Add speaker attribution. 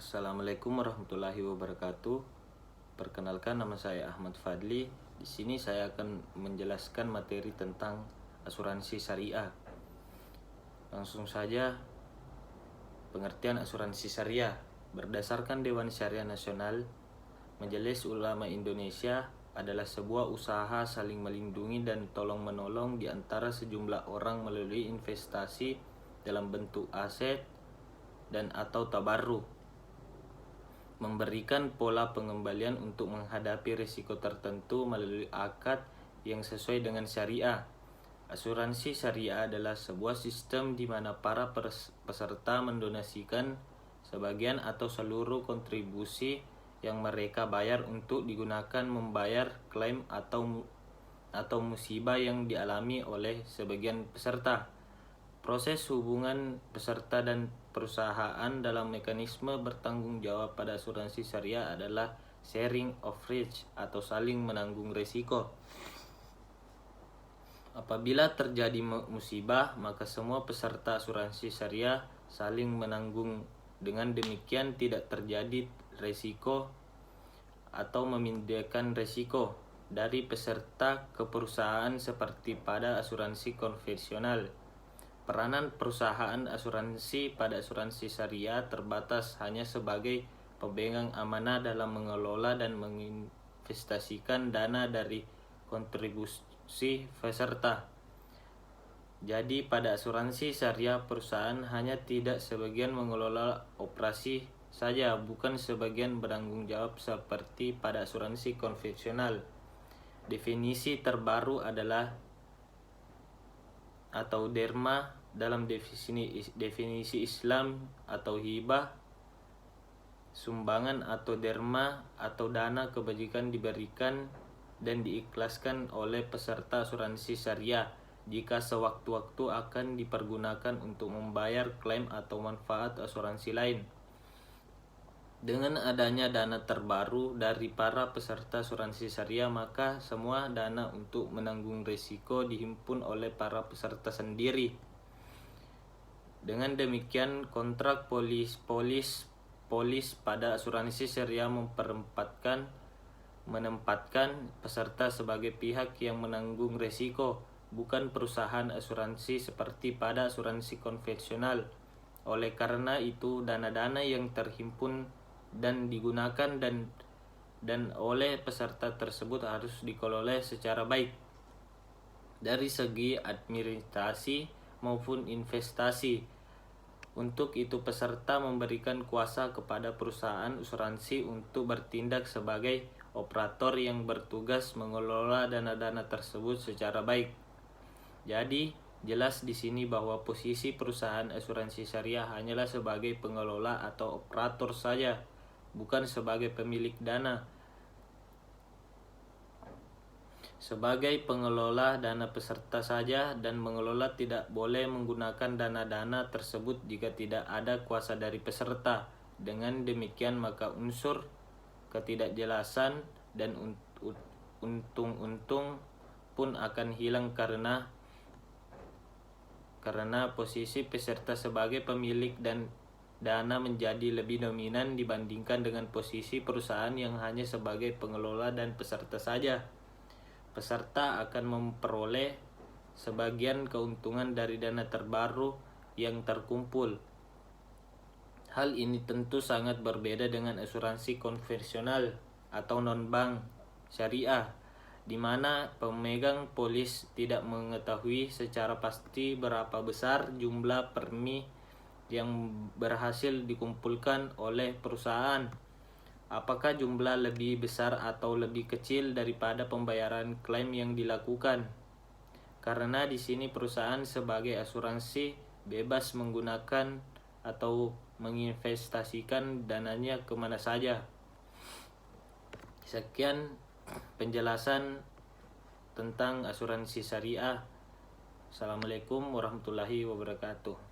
Speaker 1: Assalamualaikum warahmatullahi wabarakatuh. Perkenalkan, nama saya Ahmad Fadli. Di sini saya akan menjelaskan materi tentang asuransi syariah. Langsung saja, pengertian asuransi syariah. Berdasarkan Dewan Syariah Nasional, Majelis Ulama Indonesia adalah sebuah usaha saling melindungi dan tolong-menolong di antara sejumlah orang melalui investasi dalam bentuk aset dan atau tabarruk, memberikan pola pengembalian untuk menghadapi risiko tertentu melalui akad yang sesuai dengan syariah. Asuransi syariah adalah sebuah sistem di mana para peserta mendonasikan sebagian atau seluruh kontribusi yang mereka bayar untuk digunakan membayar klaim atau musibah yang dialami oleh sebagian peserta. Proses hubungan peserta dan perusahaan dalam mekanisme bertanggung jawab pada asuransi syariah adalah sharing of risk atau saling menanggung risiko. Apabila terjadi musibah, maka semua peserta asuransi syariah saling menanggung. Dengan demikian tidak terjadi risiko atau memindahkan risiko dari peserta ke perusahaan seperti pada asuransi konvensional. Peranan perusahaan asuransi pada asuransi syariah terbatas hanya sebagai pemegang amanah dalam mengelola dan menginvestasikan dana dari kontribusi peserta. Jadi pada asuransi syariah perusahaan hanya tidak sebagian mengelola operasi saja, bukan sebagian bertanggung jawab seperti pada asuransi konvensional. Definisi terbaru adalah atau derma dalam definisi Islam atau hibah, sumbangan atau derma atau dana kebajikan diberikan dan diikhlaskan oleh peserta asuransi syariah jika sewaktu-waktu akan dipergunakan untuk membayar klaim atau manfaat asuransi lain. Dengan adanya dana terbaru dari para peserta asuransi syariah, maka semua dana untuk menanggung risiko dihimpun oleh para peserta sendiri. Dengan demikian, kontrak polis pada asuransi syariah menempatkan peserta sebagai pihak yang menanggung risiko, bukan perusahaan asuransi seperti pada asuransi konvensional. Oleh karena itu, dana-dana yang terhimpun dan digunakan dan oleh peserta tersebut harus dikelola secara baik dari segi administrasi maupun investasi. Untuk itu peserta memberikan kuasa kepada perusahaan asuransi untuk bertindak sebagai operator yang bertugas mengelola dana-dana tersebut secara baik. Jadi jelas di sini bahwa posisi perusahaan asuransi syariah hanyalah sebagai pengelola atau operator saja, bukan sebagai pemilik dana. Sebagai pengelola dana peserta saja, dan mengelola tidak boleh menggunakan dana-dana tersebut jika tidak ada kuasa dari peserta. Dengan demikian maka unsur ketidakjelasan dan untung-untung pun akan hilang karena posisi peserta sebagai pemilik dan dana menjadi lebih dominan dibandingkan dengan posisi perusahaan yang hanya sebagai pengelola dan peserta saja. Peserta akan memperoleh sebagian keuntungan dari dana terbaru yang terkumpul. Hal ini tentu sangat berbeda dengan asuransi konvensional atau non-bank syariah, di mana pemegang polis tidak mengetahui secara pasti berapa besar jumlah premi yang berhasil dikumpulkan oleh perusahaan. Apakah jumlah lebih besar atau lebih kecil daripada pembayaran klaim yang dilakukan? Karena di sini perusahaan sebagai asuransi bebas menggunakan atau menginvestasikan dananya kemana saja. Sekian penjelasan tentang asuransi syariah. Assalamualaikum warahmatullahi wabarakatuh.